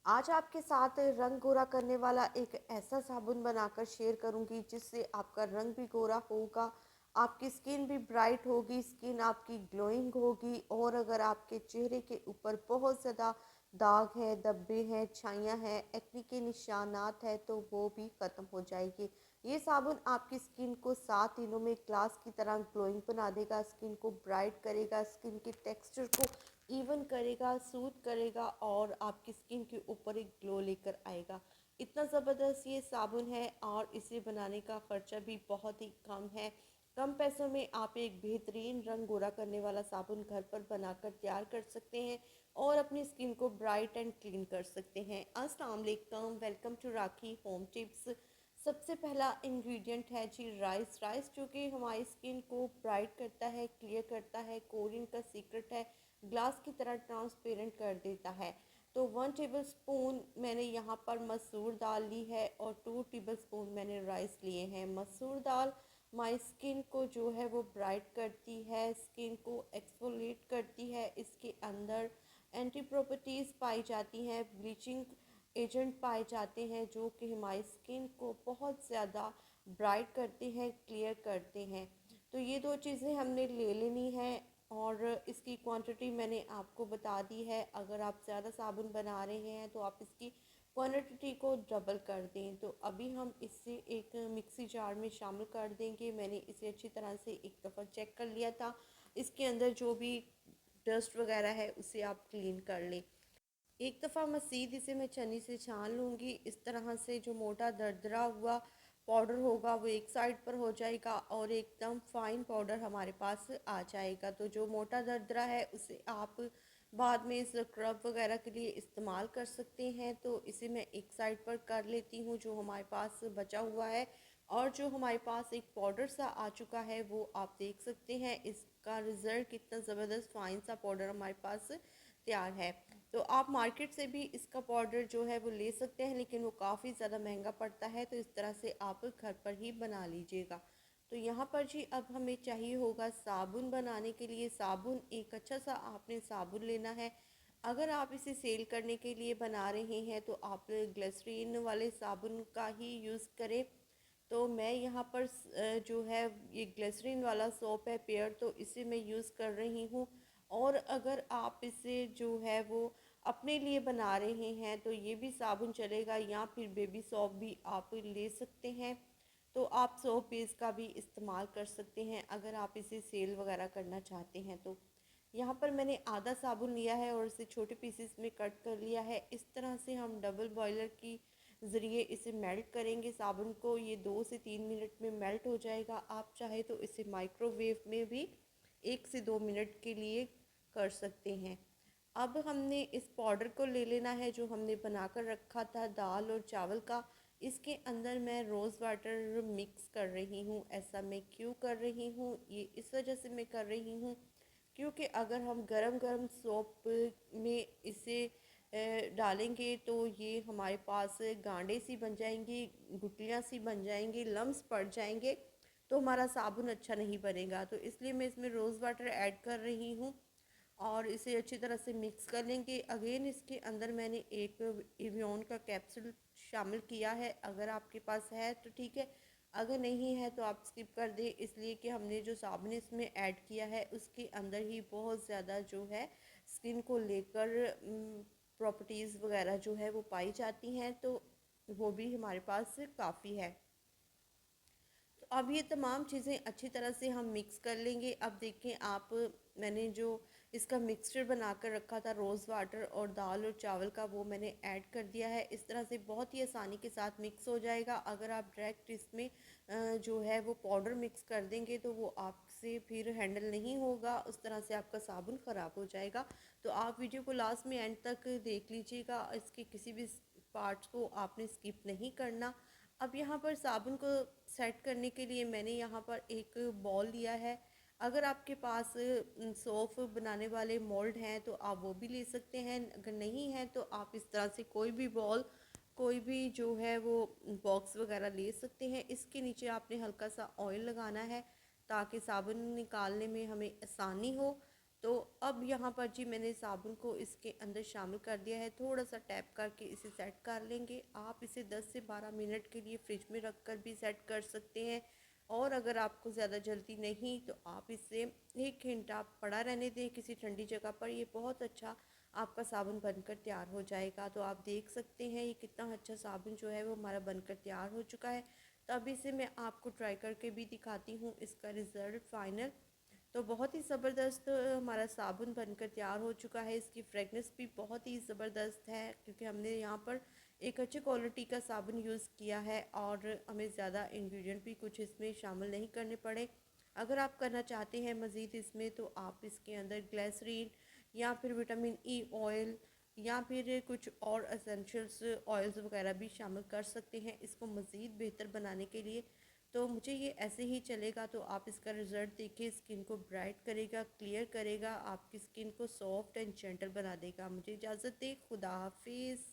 आज आपके साथ रंग गोरा करने वाला एक ऐसा साबुन बनाकर शेयर करूंगी जिससे आपका रंग भी गोरा होगा, आपकी स्किन भी ब्राइट होगी, स्किन आपकी ग्लोइंग होगी। और अगर आपके चेहरे के ऊपर बहुत ज़्यादा दाग है, धब्बे हैं, छाइयाँ हैं, एक्ने के निशानात हैं तो वो भी ख़त्म हो जाएगी। ये साबुन आपकी स्किन को 7 दिनों में ग्लास की तरह ग्लोइंग बना देगा, स्किन को ब्राइट करेगा, स्किन के टेक्सचर को इवन करेगा, सूट करेगा और आपकी स्किन के ऊपर एक ग्लो लेकर आएगा। इतना ज़बरदस्त ये साबुन है और इसे बनाने का ख़र्चा भी बहुत ही कम है। कम पैसों में आप एक बेहतरीन रंग गोरा करने वाला साबुन घर पर बनाकर तैयार कर सकते हैं और अपनी स्किन को ब्राइट एंड क्लीन कर सकते हैं। अस्सलाम वालेकुम, welcome to Rakhi home tips. सबसे पहला इंग्रेडिएंट है जी राइस। राइस जो कि हमारी स्किन को ब्राइट करता है, क्लियर करता है, कोरियन का सीक्रेट है, ग्लास की तरह ट्रांसपेरेंट कर देता है। तो 1 टेबल स्पून मैंने यहाँ पर मसूर दाल ली है और 2 टेबल स्पून मैंने राइस लिए हैं। मसूर दाल हमारी स्किन को जो है वो ब्राइट करती है, स्किन को एक्सफोलिएट करती है। इसके अंदर एंटी प्रॉपर्टीज़ पाई जाती हैं, ब्लीचिंग एजेंट पाए जाते हैं जो कि हमारी स्किन को बहुत ज़्यादा ब्राइट करते हैं, क्लियर करते हैं। तो ये दो चीज़ें हमने ले लेनी है और इसकी क्वांटिटी मैंने आपको बता दी है। अगर आप ज़्यादा साबुन बना रहे हैं तो आप इसकी क्वांटिटी को डबल कर दें। तो अभी हम इसे एक मिक्सी जार में शामिल कर देंगे। मैंने इसे अच्छी तरह से एक दफ़ा चेक कर लिया था। इसके अंदर जो भी डस्ट वगैरह है उसे आप क्लीन कर लें। एक दफ़ा मज़ीद इसे मैं छन्नी से छान लूँगी। इस तरह से जो मोटा दरदरा हुआ पाउडर होगा वो एक साइड पर हो जाएगा और एकदम फाइन पाउडर हमारे पास आ जाएगा। तो जो मोटा दरदरा है उसे आप बाद में स्क्रब वगैरह के लिए इस्तेमाल कर सकते हैं। तो इसे मैं एक साइड पर कर लेती हूँ जो हमारे पास बचा हुआ है। और जो हमारे पास एक पाउडर सा आ चुका है वो आप देख सकते हैं, इसका रिज़ल्ट कितना ज़बरदस्त फाइन सा पाउडर हमारे पास तैयार है। तो आप मार्केट से भी इसका पाउडर जो है वो ले सकते हैं, लेकिन वो काफ़ी ज़्यादा महंगा पड़ता है। तो इस तरह से आप घर पर ही बना लीजिएगा। तो यहाँ पर जी अब हमें चाहिए होगा साबुन बनाने के लिए। साबुन एक अच्छा सा आपने साबुन लेना है। अगर आप इसे सेल करने के लिए बना रहे हैं तो आप ग्लिसरीन वाले साबुन का ही यूज़ करें। तो मैं यहाँ पर जो है ये ग्लिसरीन वाला सोप है पेयर, तो इसे मैं यूज़ कर रही हूँ। और अगर आप इसे जो है वो अपने लिए बना रहे हैं तो ये भी साबुन चलेगा, या फिर बेबी सोप भी आप ले सकते हैं। तो आप सोप बेस का भी इस्तेमाल कर सकते हैं अगर आप इसे सेल वगैरह करना चाहते हैं। तो यहाँ पर मैंने आधा साबुन लिया है और इसे छोटे पीसेस में कट कर लिया है। इस तरह से हम डबल बॉयलर की ज़रिए इसे मेल्ट करेंगे साबुन को। ये 2 से 3 मिनट में मेल्ट हो जाएगा। आप चाहे तो इसे माइक्रोवेव में भी 1 से 2 मिनट के लिए कर सकते हैं। अब हमने इस पाउडर को ले लेना है जो हमने बनाकर रखा था दाल और चावल का। इसके अंदर मैं रोज़ वाटर मिक्स कर रही हूँ। ऐसा मैं क्यों कर रही हूँ, ये इस वजह से मैं कर रही हूँ क्योंकि अगर हम गरम गरम सोप में इसे डालेंगे तो ये हमारे पास गांठें सी बन जाएंगी, गुठलियाँ सी बन जाएंगी, लम्स पड़ जाएंगे, तो हमारा साबुन अच्छा नहीं बनेगा। तो इसलिए मैं इसमें रोज़ वाटर ऐड कर रही हूँ और इसे अच्छी तरह से मिक्स कर लेंगे। अगेन इसके अंदर मैंने एक एवियन का कैप्सूल शामिल किया है। अगर आपके पास है तो ठीक है, अगर नहीं है तो आप स्किप कर दें, इसलिए कि हमने जो साबुन इसमें ऐड किया है उसके अंदर ही बहुत ज़्यादा जो है स्किन को लेकर प्रॉपर्टीज़ वगैरह जो है वो पाई जाती हैं, तो वो भी हमारे पास काफ़ी है। तो अब ये तमाम चीज़ें अच्छी तरह से हम मिक्स कर लेंगे। अब देखें आप, मैंने जो इसका मिक्सचर बना कर रखा था रोज़ वाटर और दाल और चावल का, वो मैंने ऐड कर दिया है। इस तरह से बहुत ही आसानी के साथ मिक्स हो जाएगा। अगर आप डायरेक्ट इसमें जो है वो पाउडर मिक्स कर देंगे तो वो आपसे फिर हैंडल नहीं होगा, उस तरह से आपका साबुन ख़राब हो जाएगा। तो आप वीडियो को लास्ट में एंड तक देख लीजिएगा, इसके किसी भी पार्ट्स को आपने स्किप नहीं करना। अब यहाँ पर साबुन को सेट करने के लिए मैंने यहाँ पर एक बॉल लिया है। अगर आपके पास सोप बनाने वाले मोल्ड हैं तो आप वो भी ले सकते हैं। अगर नहीं है तो आप इस तरह से कोई भी बॉल, कोई भी जो है वो बॉक्स वगैरह ले सकते हैं। इसके नीचे आपने हल्का सा ऑयल लगाना है ताकि साबुन निकालने में हमें आसानी हो। तो अब यहाँ पर जी मैंने साबुन को इसके अंदर शामिल कर दिया है, थोड़ा सा टैप करके इसे सेट कर लेंगे। आप इसे 10 से 12 मिनट के लिए फ्रिज में रख कर भी सेट कर सकते हैं, और अगर आपको ज़्यादा जल्दी नहीं तो आप इसे 1 घंटा पड़ा रहने दें किसी ठंडी जगह पर। ये बहुत अच्छा आपका साबुन बनकर तैयार हो जाएगा। तो आप देख सकते हैं ये कितना अच्छा साबुन जो है वो हमारा बनकर तैयार हो चुका है। तो अब इसे मैं आपको ट्राई करके भी दिखाती हूँ इसका रिज़ल्ट फाइनल। तो बहुत ही ज़बरदस्त हमारा साबुन बनकर तैयार हो चुका है। इसकी फ्रेगनेंस भी बहुत ही ज़बरदस्त है, क्योंकि हमने यहाँ पर एक अच्छी क्वालिटी का साबुन यूज़ किया है और हमें ज़्यादा इंग्रेडिएंट भी कुछ इसमें शामिल नहीं करने पड़े। अगर आप करना चाहते हैं मज़ीद इसमें, तो आप इसके अंदर ग्लिसरीन या फिर विटामिन ई ऑयल या फिर कुछ और एसेंशियल्स ऑयल्स वगैरह भी शामिल कर सकते हैं इसको मज़ीद बेहतर बनाने के लिए। तो मुझे ये ऐसे ही चलेगा। तो आप इसका रिज़ल्ट देखिए, स्किन को ब्राइट करेगा, क्लियर करेगा, आपकी स्किन को सॉफ्ट एंड जेंटल बना देगा। मुझे इजाज़त दें, खुदा हाफिज़।